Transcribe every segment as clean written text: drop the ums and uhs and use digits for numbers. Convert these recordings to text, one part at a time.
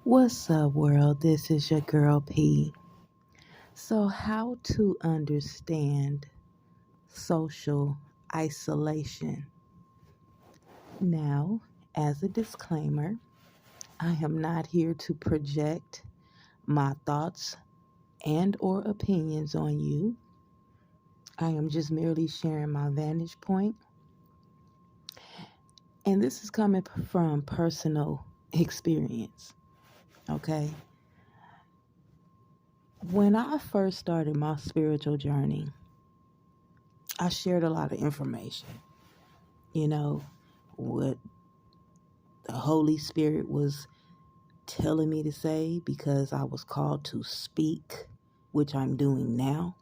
What's up, world? This is your girl P. So, how to understand social isolation? Now, as a disclaimer, I am not here to project my thoughts and or opinions on you. I am just merely sharing my vantage point, and this is coming from personal experience, okay? When I first started my spiritual journey, I shared a lot of information. You know, what the Holy Spirit was telling me to say because I was called to speak, which I'm doing now,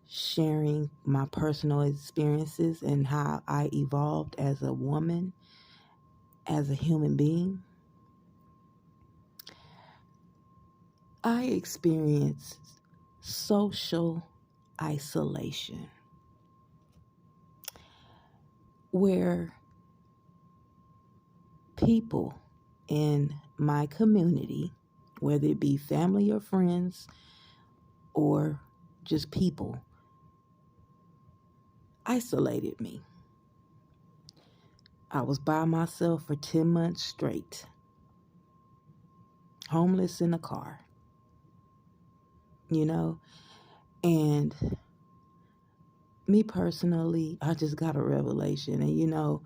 sharing my personal experiences and how I evolved as a woman, as a human being. I experienced social isolation where people in my community, whether it be family or friends or just people, isolated me. I was by myself for 10 months straight, homeless in a car, you know? And me personally, I just got a revelation. And,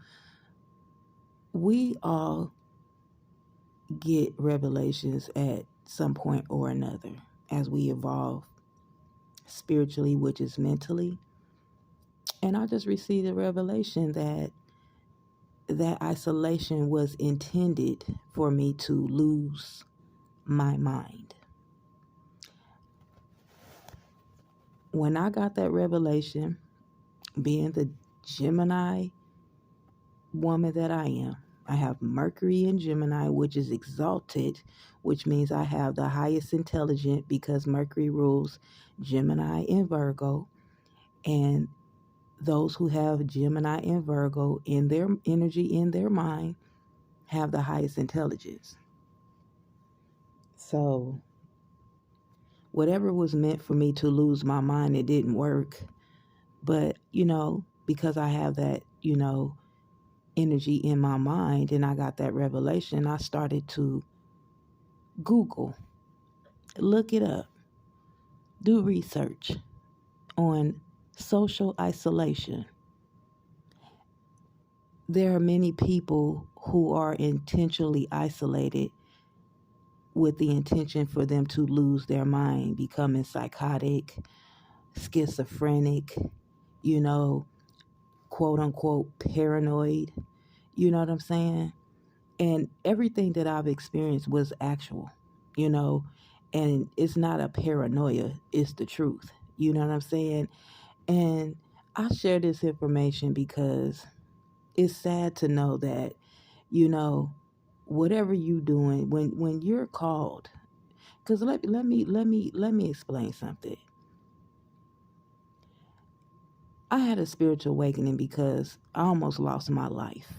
we all get revelations at some point or another as we evolve spiritually, which is mentally. And I just received a revelation that isolation was intended for me to lose my mind. When I got that revelation, being the Gemini woman that I am, I have Mercury in Gemini, which is exalted, which means I have the highest intelligence because Mercury rules Gemini and Virgo. And those who have Gemini and Virgo in their energy, in their mind, have the highest intelligence. So, whatever was meant for me to lose my mind, it didn't work. But, because I have that, energy in my mind and I got that revelation, I started to Google, look it up, do research on social isolation. There are many people who are intentionally isolated with the intention for them to lose their mind, becoming psychotic, schizophrenic, you know, quote unquote paranoid. You know what I'm saying? And everything that I've experienced was actual, you know, and it's not a paranoia, it's the truth. You know what I'm saying? And I share this information because it's sad to know that, you know, whatever you doing when you're called, because let me explain something. I had a spiritual awakening because I almost lost my life.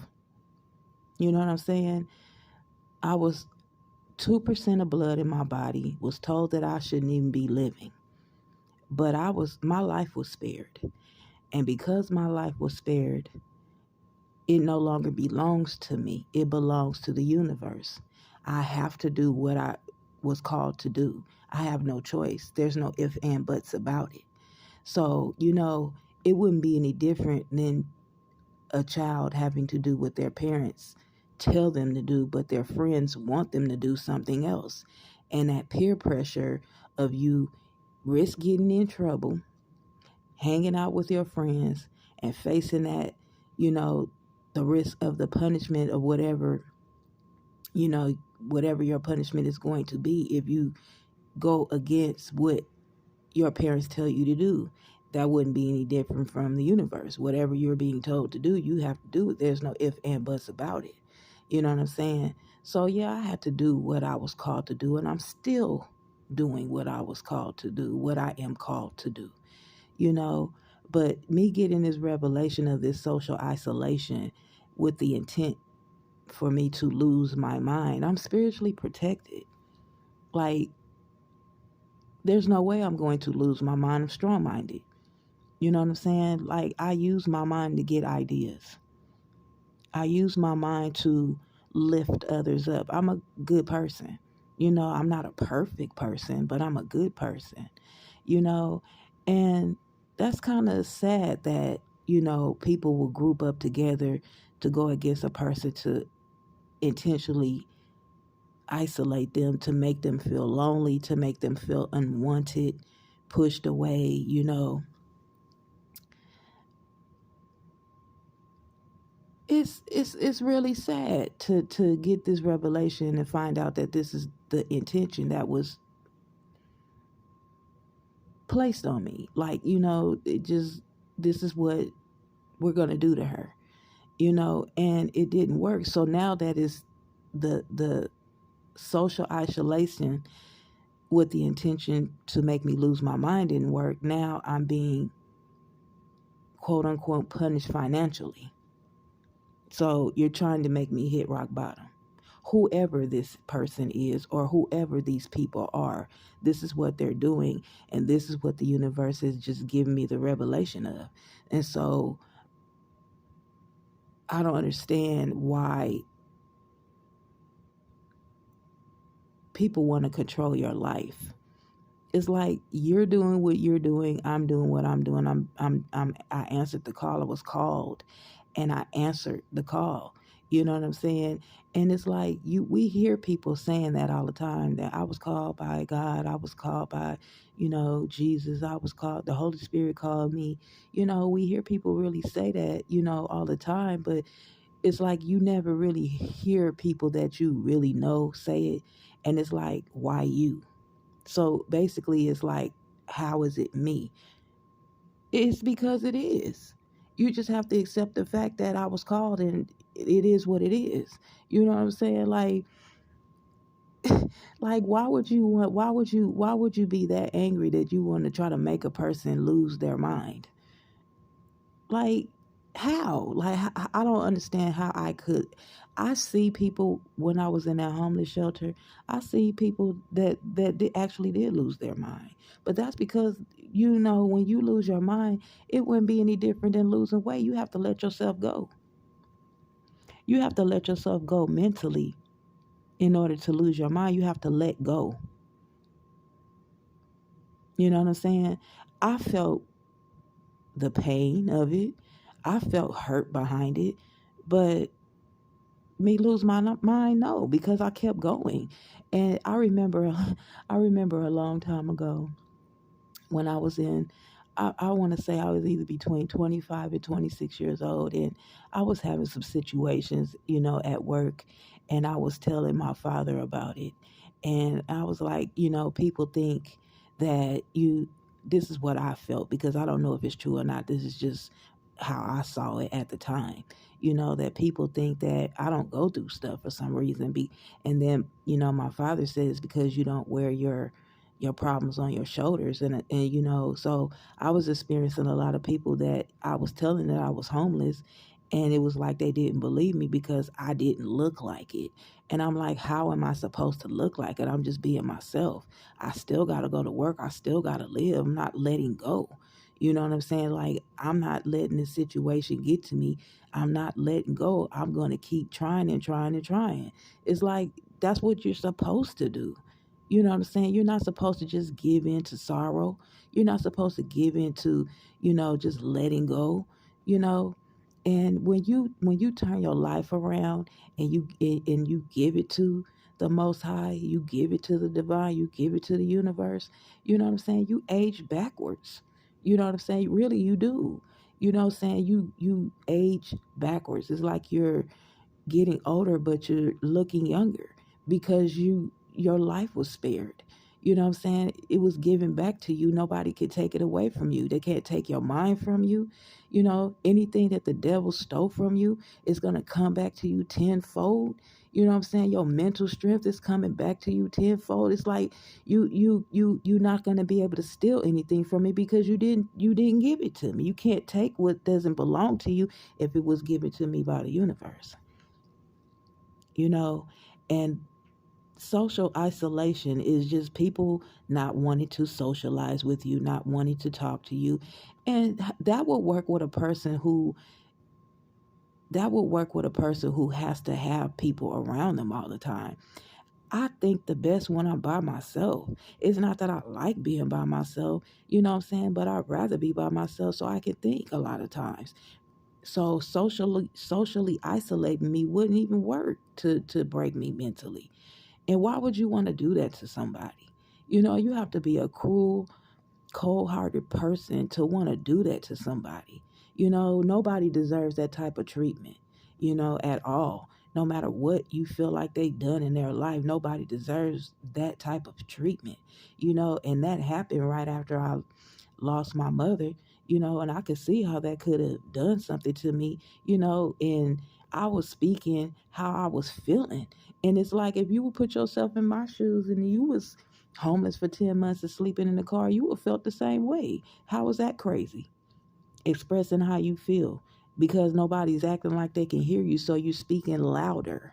You know what I'm saying? I was 2% of blood in my body, was told that I shouldn't even be living. But my life was spared. And because my life was spared, it no longer belongs to me. It belongs to the universe. I have to do what I was called to do. I have no choice. There's no if and buts about it. So, it wouldn't be any different than a child having to do what their parents tell them to do, but their friends want them to do something else. And that peer pressure of you risk getting in trouble, hanging out with your friends, and facing that, you know, the risk of the punishment of whatever your punishment is going to be if you go against what your parents tell you to do. That wouldn't be any different from the universe. Whatever you're being told to do, you have to do it. There's no if and buts about it. You know what I'm saying? So yeah, I had to do what I was called to do, and I'm still doing what I was called to do, what I am called to do. You know, but me getting this revelation of this social isolation with the intent for me to lose my mind. I'm spiritually protected. Like, there's no way I'm going to lose my mind. I'm strong minded. You know what I'm saying? Like, I use my mind to get ideas. I use my mind to lift others up. I'm a good person. I'm not a perfect person, but I'm a good person, you know? And that's kind of sad that, people will group up together to go against a person to intentionally isolate them, to make them feel lonely, to make them feel unwanted, pushed away, it's really sad to get this revelation and find out that this is the intention that was placed on me. Like, it just, this is what we're going to do to her, and it didn't work. So now that is the social isolation with the intention to make me lose my mind didn't work. Now I'm being quote unquote punished financially. So you're trying to make me hit rock bottom. Whoever this person is or whoever these people are, this is what they're doing, and this is what the universe has just given me the revelation of. And so I don't understand why people want to control your life. It's like you're doing what you're doing, I'm doing what I'm doing. I answered the call. I was called and I answered the call. You know what I'm saying? And it's like we hear people saying that all the time, that I was called by God, I was called by, Jesus, I was called, the Holy Spirit called me. We hear people really say that, all the time, but it's like you never really hear people that you really know say it. And it's like, why you? So basically, it's like, how is it me? It's because it is. You just have to accept the fact that I was called, and it is what it is. You know what I'm saying? Like, why would you be that angry that you want to try to make a person lose their mind? Like, how? Like, I don't understand how I could. I see people when I was in that homeless shelter. I see people that actually did lose their mind, but that's because when you lose your mind, it wouldn't be any different than losing weight. You have to let yourself go. You have to let yourself go mentally in order to lose your mind. You have to let go. You know what I'm saying? I felt the pain of it. I felt hurt behind it, but me lose my mind, no, because I kept going. And I remember I remember a long time ago when I was in, I want to say I was either between 25 and 26 years old, and I was having some situations, at work, and I was telling my father about it. And I was like, people think that this is what I felt, because I don't know if it's true or not. This is just how I saw it at the time. That people think that I don't go through stuff for some reason. And then, my father says, because you don't wear your problems on your shoulders. And so I was experiencing a lot of people that I was telling that I was homeless, and it was like they didn't believe me because I didn't look like it. And I'm like, how am I supposed to look like it? I'm just being myself. I still got to go to work. I still got to live. I'm not letting go. You know what I'm saying? Like, I'm not letting this situation get to me. I'm not letting go. I'm going to keep trying and trying and trying. It's like, that's what you're supposed to do. You know what I'm saying? You're not supposed to just give in to sorrow. You're not supposed to give in to, just letting go, you know. And when you turn your life around and you give it to the Most High, you give it to the divine, you give it to the universe. You know what I'm saying? You age backwards. You know what I'm saying? Really, you do. You know what I'm saying? You age backwards. It's like you're getting older, but you're looking younger because your life was spared. You know what I'm saying? It was given back to you. Nobody could take it away from you. They can't take your mind from you. Anything that the devil stole from you is going to come back to you tenfold. You know what I'm saying? Your mental strength is coming back to you tenfold. It's like you're not going to be able to steal anything from me because you didn't give it to me. You can't take what doesn't belong to you if it was given to me by the universe. you know, and social isolation is just people not wanting to socialize with you, not wanting to talk to you. And that will work with a person who has to have people around them all the time. I think the best when I'm by myself. It's not that I like being by myself, you know what I'm saying? But I'd rather be by myself so I can think a lot of times. So socially isolating me wouldn't even work to break me mentally. And why would you want to do that to somebody? You know, you have to be a cruel, cold hearted person to want to do that to somebody. You know, nobody deserves that type of treatment, you know, at all. No matter what you feel like they've done in their life, nobody deserves that type of treatment, you know, and that happened right after I lost my mother, you know, and I could see how that could have done something to me, you know, and I was speaking how I was feeling. And it's like if you would put yourself in my shoes and you was homeless for 10 months and sleeping in the car, you would have felt the same way. How is that crazy? Expressing how you feel because nobody's acting like they can hear you, so you speaking louder.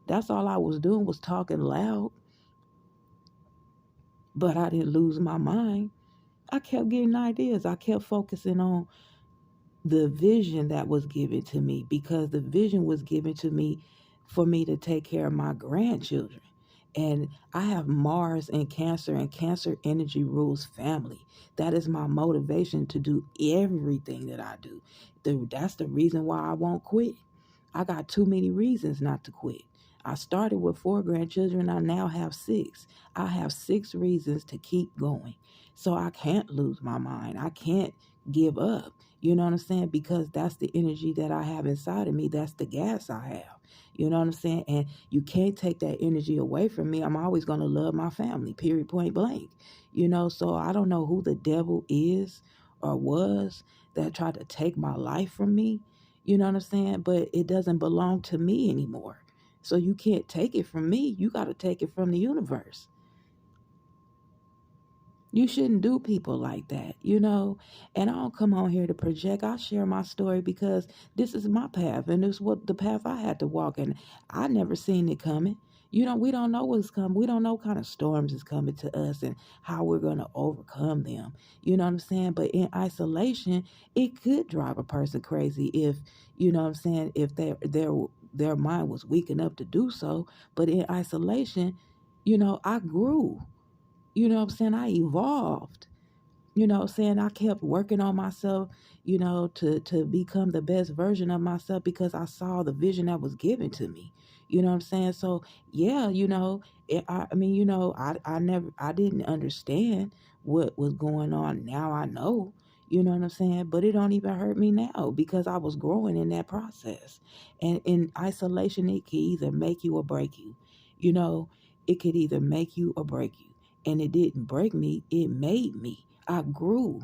That's all I was doing was talking loud, but I didn't lose my mind. I kept getting ideas. I kept focusing on the vision that was given to me because the vision was given to me for me to take care of my grandchildren. And I have Mars and Cancer energy rules family. That is my motivation to do everything that I do. That's the reason why I won't quit. I got too many reasons not to quit. I started with 4 grandchildren. I now have 6. I have 6 reasons to keep going. So I can't lose my mind. I can't give up. You know what I'm saying? Because that's the energy that I have inside of me. That's the gas I have. You know what I'm saying? And you can't take that energy away from me. I'm always going to love my family, period, point blank. You know, so I don't know who the devil is or was that tried to take my life from me. You know what I'm saying? But it doesn't belong to me anymore. So you can't take it from me. You got to take it from the universe. You shouldn't do people like that, you know. And I don't come on here to project. I share my story because this is my path and this is what the path I had to walk in. I never seen it coming. We don't know what's coming. We don't know what kind of storms is coming to us and how we're gonna overcome them. You know what I'm saying? But in isolation, it could drive a person crazy if, you know what I'm saying, if their mind was weak enough to do so. But in isolation, I grew. You know what I'm saying? I evolved. You know what I'm saying? I kept working on myself, to become the best version of myself because I saw the vision that was given to me. You know what I'm saying? So yeah, I mean, I didn't understand what was going on. Now I know, you know what I'm saying? But it don't even hurt me now because I was growing in that process. And in isolation, it can either make you or break you. You know, it could either make you or break you. And it didn't break me, it made me. I grew.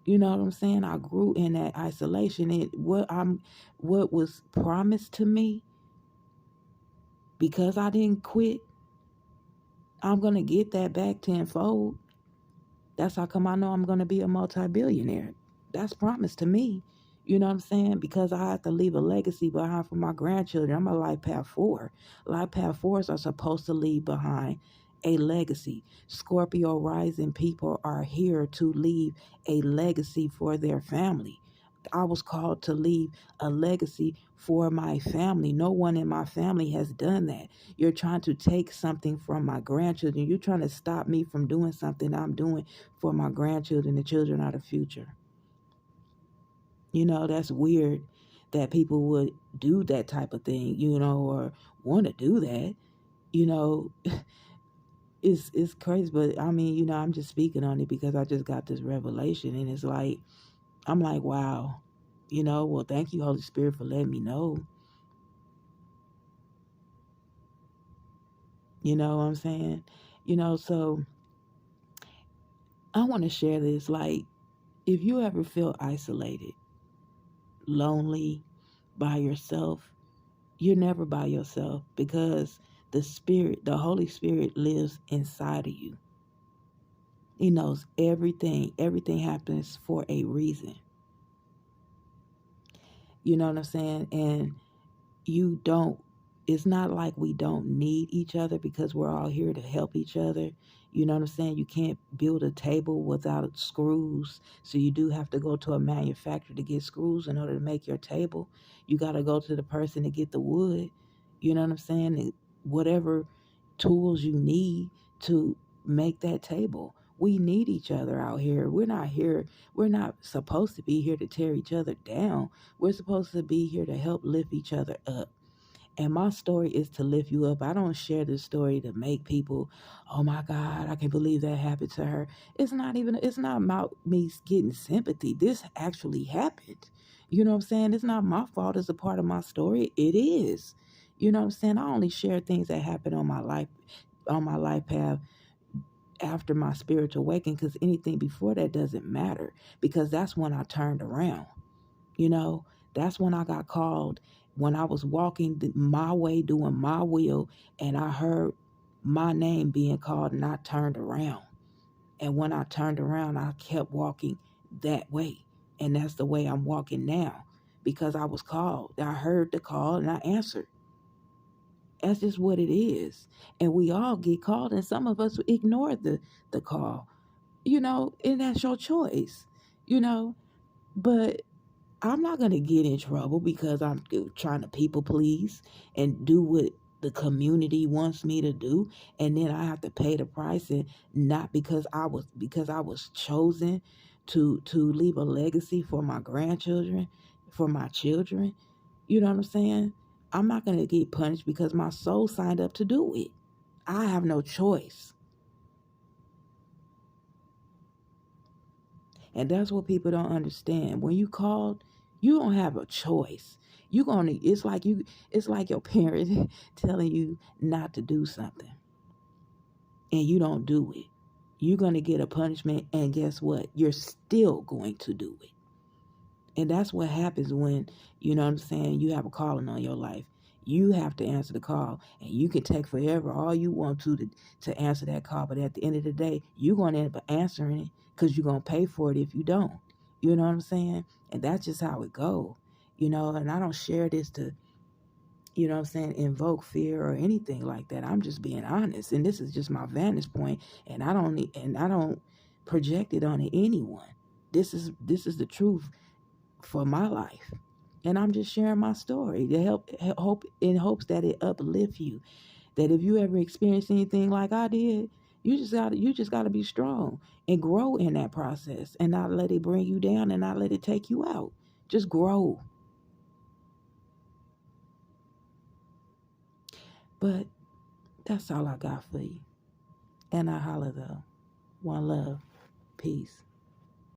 You know what I'm saying? I grew in that isolation. And what was promised to me, because I didn't quit, I'm gonna get that back tenfold. That's how come I know I'm gonna be a multi-billionaire. That's promised to me. You know what I'm saying? Because I have to leave a legacy behind for my grandchildren. I'm a life path 4. Life path 4s are supposed to leave behind a legacy. Scorpio rising people are here to leave a legacy for their family. I was called to leave a legacy for my family. No one in my family has done that. You're trying to take something from my grandchildren. You're trying to stop me from doing something I'm doing for my grandchildren, the children of the future. That's weird that people would do that type of thing, or want to do that. You know, it's crazy, but I mean, I'm just speaking on it because I just got this revelation, and it's like I'm like, wow, well, thank you, Holy Spirit, for letting me know. You know what I'm saying? So I want to share this. Like, if you ever feel isolated, lonely, by yourself, you're never by yourself because the Holy Spirit lives inside of you. He knows everything. Everything happens for a reason. You know what I'm saying? And you don't it's not like we don't need each other because we're all here to help each other. You know what I'm saying? You can't build a table without screws. So you do have to go to a manufacturer to get screws in order to make your table. You got to go to the person to get the wood. You know what I'm saying? And whatever tools you need to make that table. We need each other out here. We're not supposed to be here to tear each other down. We're supposed to be here to help lift each other up. And my story is to lift you up. I don't share this story to make people, oh my God, I can't believe that happened to her. It's not about me getting sympathy. This actually happened. You know what I'm saying? It's not my fault. It's a part of my story. It is. You know what I'm saying? I only share things that happen on my life path after my spiritual awakening, because anything before that doesn't matter, because that's when I turned around. You know, that's when I got called, when I was walking my way, doing my will, and I heard my name being called, and I turned around. And when I turned around, I kept walking that way. And that's the way I'm walking now, because I was called. I heard the call and I answered. That's just what it is. And we all get called, and some of us ignore the call, and that's your choice, you know. But I'm not going to get in trouble because I'm trying to people please and do what the community wants me to do, and then I have to pay the price, and not because I was chosen to leave a legacy for my grandchildren, for my children. You know what I'm saying? I'm not going to get punished because my soul signed up to do it. I have no choice. And that's what people don't understand. When you called, you don't have a choice. It's like your parents telling you not to do something and you don't do it. You're gonna get a punishment, and guess what? You're still going to do it. And that's what happens when, you know what I'm saying, you have a calling on your life. You have to answer the call, and you can take forever all you want to answer that call. But at the end of the day, you're going to end up answering it, because you're going to pay for it if you don't. You know what I'm saying? And that's just how it goes. And I don't share this to, what I'm saying, invoke fear or anything like that. I'm just being honest. And this is just my vantage point, and I don't project it on anyone. This is the truth for my life. And I'm just sharing my story to hope in hopes that it uplifts you. That if you ever experience anything like I did, you just gotta be strong and grow in that process, and not let it bring you down, and not let it take you out. Just grow. But that's all I got for you. And I holla though. One love. Peace.